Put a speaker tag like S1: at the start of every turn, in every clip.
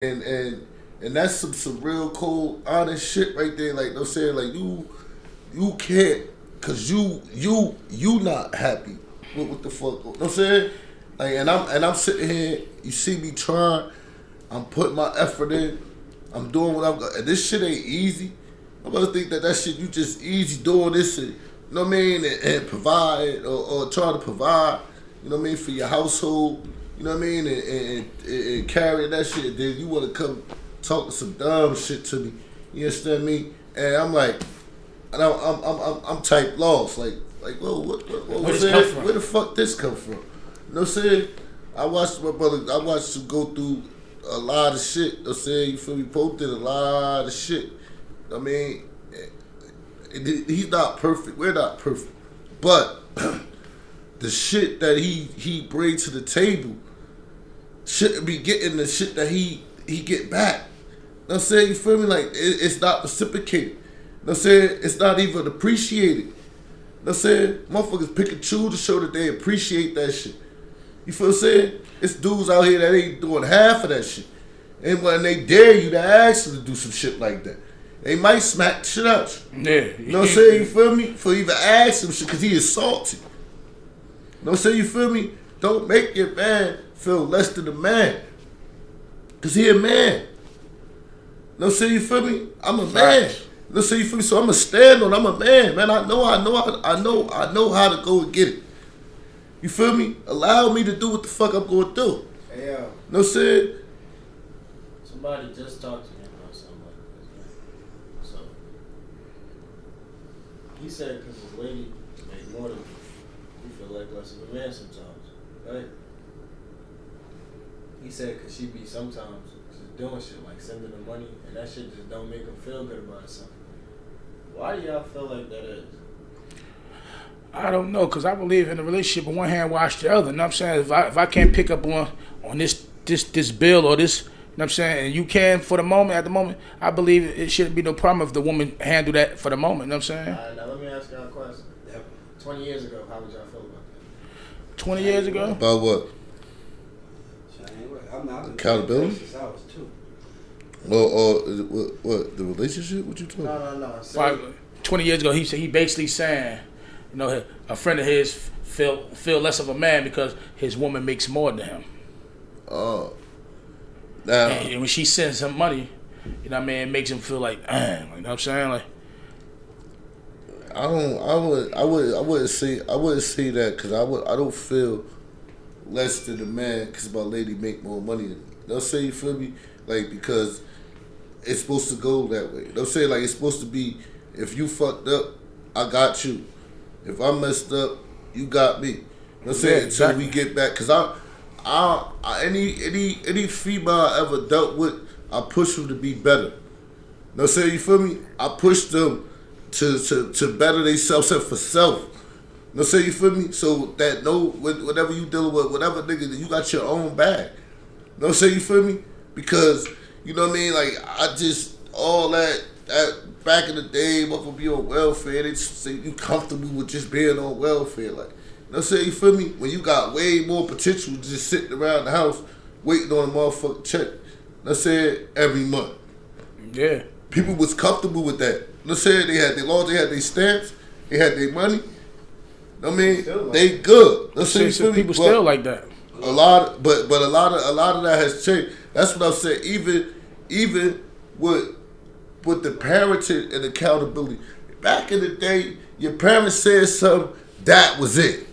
S1: And that's some real cold, honest shit right there. Like I'm saying, like you can't, cause you not happy with what the fuck. You know what I'm saying? Like and I'm sitting here. You see me trying. I'm putting my effort in. I'm doing what I'm. And this shit ain't easy. I'm gonna think that shit you just easy doing this and, you know what I mean, and provide or try to provide, you know what I mean, for your household, you know what I mean, and carrying that shit. Then you want to come talk some dumb shit to me, you understand me? And I'm like, and I'm type lost, like whoa, what
S2: where this come from?
S1: Where the fuck this come from? You know what I'm saying? I watched my brother. I watched him go through a lot of shit. You know what I'm saying? You feel me? Pope did a lot of shit. I mean, he's not perfect. We're not perfect. But the shit that he brings to the table shouldn't be getting the shit that he get back. You know what I'm saying? You feel me? Like, it's not reciprocated. You know what I'm saying? It's not even appreciated. You know what I'm saying? Motherfuckers pick and choose to show that they appreciate that shit. You feel what I'm saying? It's dudes out here that ain't doing half of that shit. And when they dare you to ask them to do some shit like that, they might smack the shit out you.
S2: Yeah.
S1: You know what I'm saying? You feel me? For even asking him shit, because he is salty. You know what I'm saying? You feel me? Don't make your man feel less than a man. Because he a man. You know what I'm saying? You feel me? I'm a man. You know what I'm saying? You feel me? So I'm going to stand on, I'm a man, man. I know how to go and get it. You feel me? Allow me to do what the fuck I'm going to do.
S3: Hey,
S1: you know what I'm saying?
S3: Somebody just talked to me about something like this, man. So, he said because his lady made more than me, he feel like less of a man sometimes, right? He said because she be sometimes just doing shit, like sending her money, and that shit just don't make him feel good about himself. Why do y'all feel like that is?
S2: I don't know, because I believe in a relationship on one hand, wash the other. You know what I'm saying? If I can't pick up on this bill or this, you know what I'm saying, and you can for the moment, at the moment, I believe it shouldn't be no problem if the woman handle that for the moment. You know what I'm saying?
S3: All right, now let me ask y'all a question. 20 years ago, how would y'all feel about that?
S2: 20 years ago?
S1: About what? Accountability? Or what? The relationship? What you talking about?
S3: No.
S2: 20 years ago, he basically saying, you know, a friend of his feel less of a man because his woman makes more than him.
S1: Oh. Now,
S2: and when she sends him money, you know what I mean, it makes him feel like, you know what I'm saying? Like,
S1: I wouldn't say that, because I don't feel less than a man because my lady make more money than me. You know what I'm saying? You feel me? Like, because it's supposed to go that way. You know what I'm saying? Like, it's supposed to be, if you fucked up, I got you. If I messed up, you got me. You know what I'm saying?
S2: Yeah, exactly.
S1: Until we get back. Because any female I ever dealt with, I push them to be better. You know what I'm saying? You feel me? I push them to better themselves and for self. You know what I'm saying? You feel me? So that whatever you dealing with, whatever nigga, you got your own bag. You know what I'm saying? You feel me? Because, you know what I mean? Like, I just, all that back in the day, motherfucker be on welfare, they just say you comfortable with just being on welfare. Like, you know what I'm saying? You feel me? When you got way more potential just sitting around the house waiting on a motherfucking check. You know what I'm saying? Every month.
S2: yeah.
S1: People was comfortable with that. You know what I'm saying? They had their laws, they had their stamps, they had their money. You know what I mean? They good. You know what I'm saying? You feel me?
S2: People still like that.
S1: But a lot of that has changed. That's what I'm saying. Even with the parenting and accountability. Back in the day, your parents said something, that was it.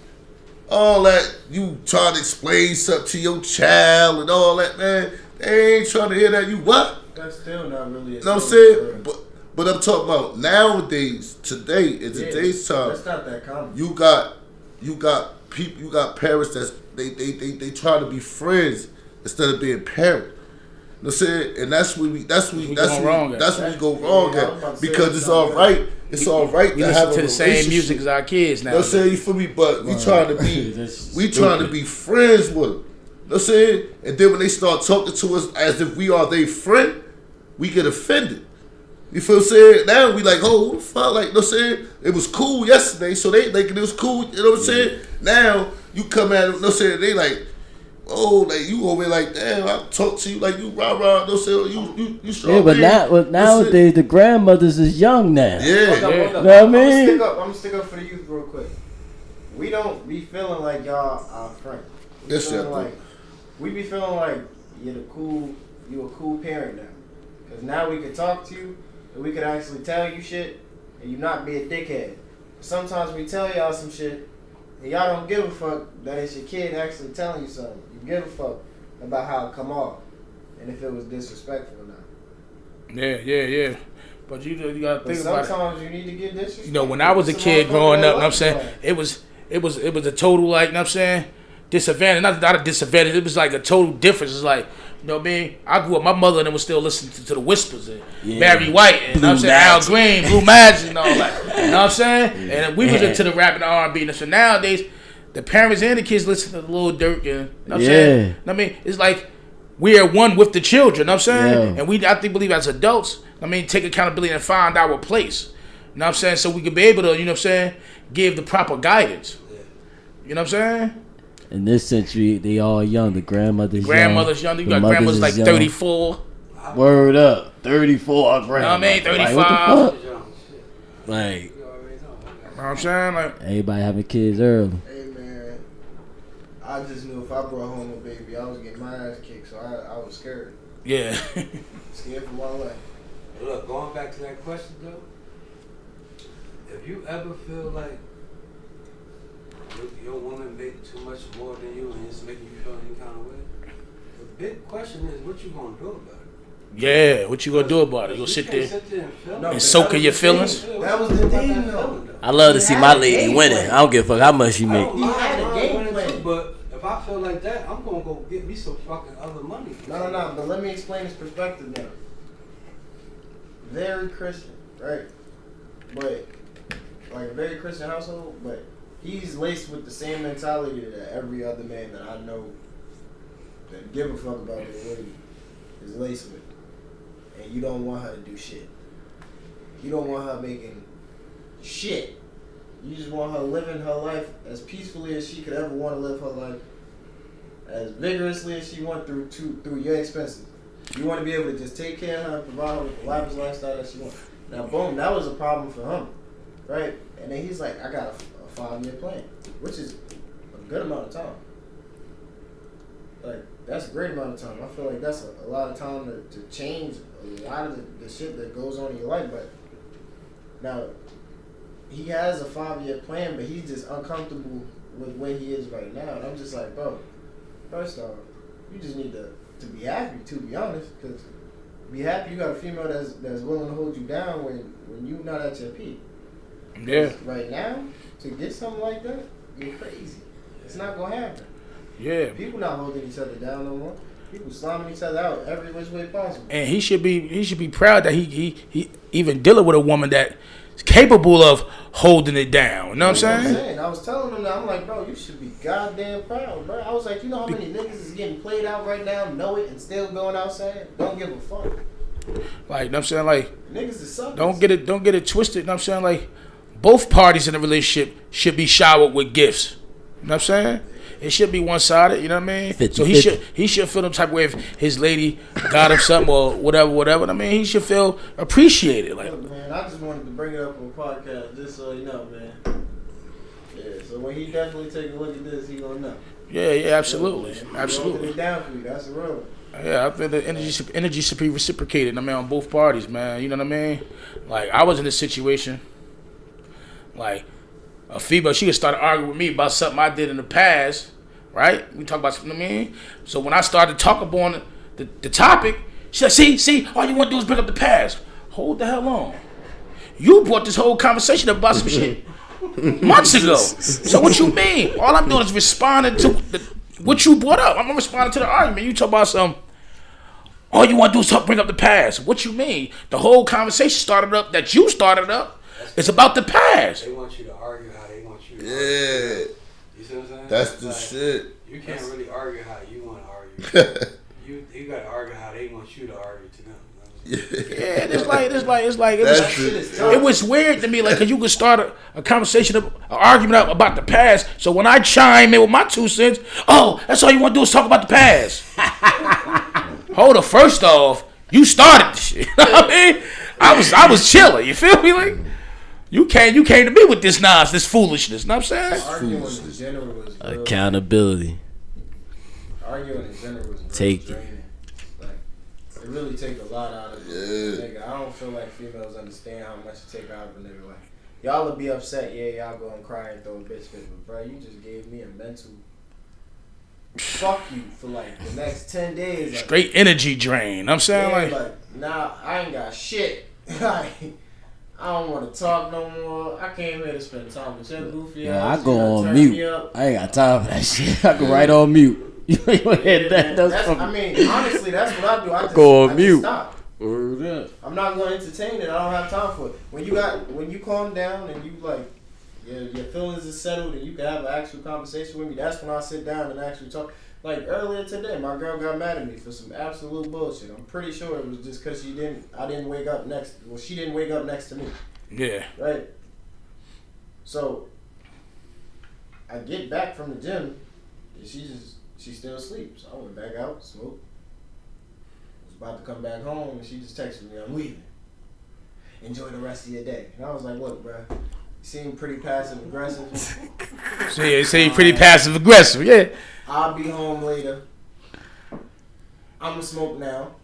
S1: All that, you trying to explain something to your child and all that, man, they ain't trying to hear that. You what?
S3: That's still not really a
S1: You know what I'm saying? But I'm talking about nowadays, today, in today's time.
S3: That's not that common.
S1: You got people, you got parents that's they try to be friends instead of being parents. You know what I'm saying? And that's when we go wrong at. Because it's all right. It's all right to have a relationship.
S2: We listen to the same music as our kids now.
S1: You know what I'm saying? You feel me? But we trying to be friends with them. You know what I'm saying? And then when they start talking to us as if we are their friend, we get offended. You feel what I'm saying? Now we like, oh, what the fuck? Like, you know what I'm saying? It was cool yesterday, so they thinking it was cool. You know what I'm saying? Now you come at them, you know what I'm saying? They like, oh, like you over like, damn, I talk to you like you rah. Don't say you strong.
S4: Yeah, but nowadays the grandmothers is young now.
S1: Yeah.
S3: Hold up.
S4: You know what I mean?
S3: I'm gonna stick up for the youth real quick. We don't be feeling like y'all our friends. We be feeling like you a cool parent now. Cause now we can talk to you and we can actually tell you shit and you not be a dickhead. Sometimes we tell y'all some shit and y'all don't give a fuck that it's your kid actually telling you something. You give a fuck about how it come off and if it was disrespectful or not.
S2: Yeah. But you gotta think about it.
S3: Sometimes you need to get disrespectful.
S2: You know, when I was a kid growing up, you know what I'm saying, it was a total, like, you know what I'm saying, disadvantage. Not a disadvantage, it was like a total difference. It's like, you know what I mean? I grew up, my mother and them was still listening to the Whispers and Barry White and, you know what I'm saying, Al Green, Blue Magic and all that. You know what I'm saying? And we was into the rap and the R&B. And so nowadays, the parents and the kids listen to the Lil Durk and, you know what I'm saying? You know what I mean? It's like, we are one with the children, you know what I'm saying? And I believe as adults, I mean, take accountability and find our place. You know what I'm saying? So we can be able to, you know what I'm saying, give the proper guidance. You know what I'm saying?
S4: In this century, they all young. The grandmother's young.
S2: You got grandmothers like 34.
S4: Word up. 34 grandma.
S2: You know what I mean? 35.
S4: Like, what the fuck? Like,
S2: you know what I'm saying? Like,
S4: everybody having kids early.
S3: Hey man, I just knew if I brought home a baby, I was getting my ass kicked, so I was scared.
S2: yeah.
S3: Scared for my life.
S5: Look, going back to that question though, if you ever feel like your woman make too much more than you and it's making you feel any kind of way, the big question is what you gonna do about it?
S2: Yeah, what you gonna do about it? You gonna sit there and soak in your feelings?
S3: That was the thing though.
S4: I love to see my lady winning. I don't give a fuck how much she make.
S3: He had a game plan.
S5: But if I feel like that, I'm gonna go get me some fucking other money.
S3: No, but let me explain his perspective now. Very Christian, right? But like a very Christian household, but he's laced with the same mentality that every other man that I know that give a fuck about their lady is laced with. And you don't want her to do shit. You don't want her making shit. You just want her living her life as peacefully as she could ever want to live her life, as vigorously as she wants through your expenses. You want to be able to just take care of her and provide her with the lavish lifestyle that she wants. Now, boom, that was a problem for him, right? And then he's like, I got a 5-year plan, which is a good amount of time. Like, that's a great amount of time. I feel like that's a lot of time to change a lot of the shit that goes on in your life. But now, he has a 5-year plan, but he's just uncomfortable with where he is right now. And I'm just like, bro, first off, you just need to be happy, to be honest, because be happy you got a female that's willing to hold you down when you're not at your peak.
S2: Yeah.
S3: Right now, to get something like that, you're crazy. It's not gonna happen.
S2: Yeah.
S3: People not holding each other down no more. People slamming each other out every which way possible.
S2: And he should be proud that he even dealing with a woman that is capable of holding it down. You know what I'm saying?
S3: I was telling him that, I'm like, bro, you should be goddamn proud, bro. I was like, you know how many niggas is getting played out right now, know it, and still going outside? Don't give a fuck.
S2: Like, you know what I'm saying? Like,
S3: niggas is suckers.
S2: Don't get it twisted. You know what I'm saying? Like, both parties in a relationship should be showered with gifts. You know what I'm saying? It should be one-sided, you know what I mean?
S4: 50,
S2: so he should feel the type of way if his lady got him something or whatever. I mean, he should feel appreciated. Like,
S3: look, man, I just wanted to bring it up on a podcast just so you know, man. Yeah, so when he definitely take a look at this, he gonna know.
S2: Yeah, absolutely.
S3: He
S2: Absolutely.
S3: it down for you. That's irrelevant.
S2: Yeah, I think the energy should be reciprocated, I mean, on both parties, man. You know what I mean? Like, I was in this situation, like, a female, she had started arguing with me about something I did in the past, right? We talk about something, I mean. So when I started talking about the topic, she said, see, all you want to do is bring up the past. Hold the hell on. You brought this whole conversation up about some shit months ago. So what you mean? All I'm doing is responding to what you brought up. I'm responding to the argument. You talk about some, all you want to do is bring up the past. What you mean? The whole conversation that you started up, is about the past.
S5: They want you to argue how they want you to
S1: Yeah.
S5: argue. You see what I'm saying?
S1: That's the shit.
S5: You can't really argue how you want to argue. You got to argue how they want you to argue to them. You know what I'm
S2: It was weird to me, like, cause you could start a conversation, an argument about the past. So when I chime in with my 2 cents, oh, that's all you want to do is talk about the past. Hold up, first off, you started the shit. You know what I mean? I was chilling. You feel me? Like you came to me with this nonsense, this foolishness. You know what I'm saying?
S3: Arguing in general was real.
S4: Accountability.
S3: Arguing in general was real
S4: Take
S3: draining. Like, it really takes a lot out of it. Nigga, I don't feel like females understand how much it take out of a nigga. Like, y'all will be upset, y'all go and cry and throw a bitch fit, but bro, you just gave me a mental fuck you for like the next 10 days. Like,
S2: straight energy drain. I'm saying
S3: like nah, I ain't got shit. I don't want to talk no more. I came here to spend time with your goofy ass.
S4: I go on mute. I ain't got time for that shit. I go right on mute.
S3: I mean, honestly, that's what I do. I just
S4: go on mute.
S3: Stop. I'm not going to entertain it. I don't have time for it. When you calm down and you like, your feelings is settled and you can have an actual conversation with me, that's when I sit down and actually talk. Like earlier today, my girl got mad at me for some absolute bullshit. I'm pretty sure it was just because she didn't wake up next to me.
S2: Yeah.
S3: Right? So, I get back from the gym and she's still asleep. So I went back out, smoked. Was about to come back home and she just texted me, I'm leaving. Enjoy the rest of your day. And I was like, look, bro, you seem pretty passive aggressive.
S2: Seem pretty passive aggressive, yeah.
S3: I'll be home later. I'm gonna smoke now.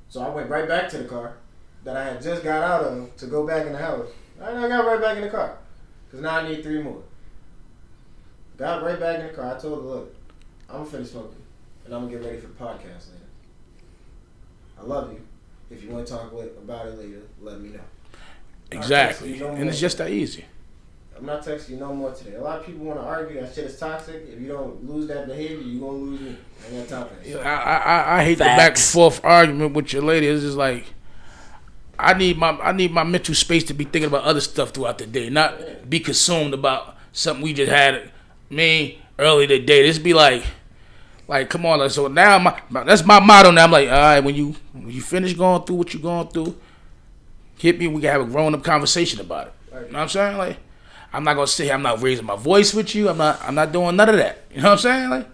S3: So I went right back to the car that I had just got out of to go back in the house. I got right back in the car. Because now I need 3 more. Got right back in the car. I told her, look, I'm gonna finish smoking. And I'm gonna get ready for the podcast later. I love you. If you want to talk about it later, let me know.
S2: Exactly. And it's just that easy.
S3: I'm not texting you no more today. A lot of people want to argue. That shit is toxic. If you don't lose that behavior, you're going to lose me. I ain't got time for that.
S2: I hate the back and forth argument with your lady. It's just like, I need my mental space to be thinking about other stuff throughout the day, not be consumed about something we just had early today. This be like, come on. So now that's my motto now. I'm like, all right, when you finish going through what you're going through, hit me. We can have a grown up conversation about it. You know what I'm saying? Like, I'm not gonna sit here. I'm not raising my voice with you. I'm not doing none of that. You know what I'm saying? Like,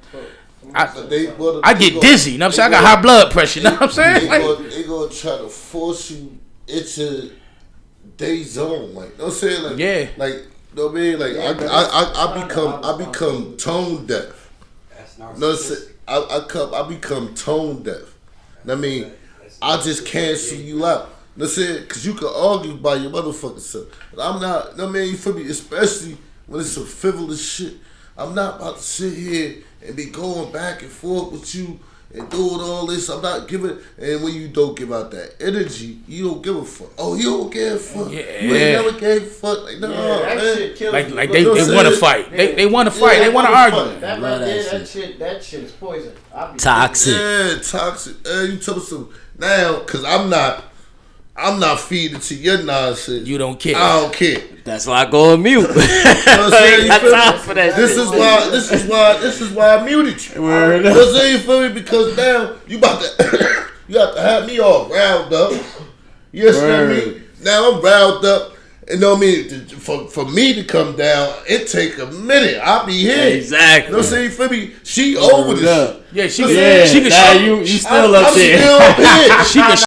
S2: I get dizzy. You know what I'm saying? I got high blood pressure. You know what I'm saying?
S1: They gonna try to force you into their zone. Like, you know what I'm saying? Like,
S2: yeah.
S1: Like, you know what I mean? Like, I become tone deaf.
S5: That's
S1: You know what I'm saying? I become tone deaf. I mean, I just cancel you out. That's it, because you can argue by your motherfucking self. But I'm not, you know what I mean, you feel me? Especially when it's some frivolous shit. I'm not about to sit here and be going back and forth with you and doing all this. I'm not giving, and when you don't give out that energy, you don't give a fuck. Oh, you don't give a fuck.
S2: Yeah.
S1: You never gave a fuck. Like, no,
S3: that
S1: man.
S3: shit kills me.
S2: Like they want to fight. They want to fight. They want to argue.
S3: That right there, that shit is poison.
S4: Toxic.
S1: Yeah, toxic. You tell me something. Now, because I'm not feeding to your nonsense.
S2: You don't care.
S1: I don't care.
S4: That's why I go on mute.
S1: This is why I muted you. You know what I'm saying? You feel me? Because now you about to you have to have me all riled up. You understand me? Now I'm riled up. You know what I mean? For me to come down, it take a minute. I'll be here.
S4: Exactly.
S1: You know what I'm saying? You feel me? She over this.
S2: Yeah, she
S4: can. You still up there.
S1: I'm still up here.
S2: She can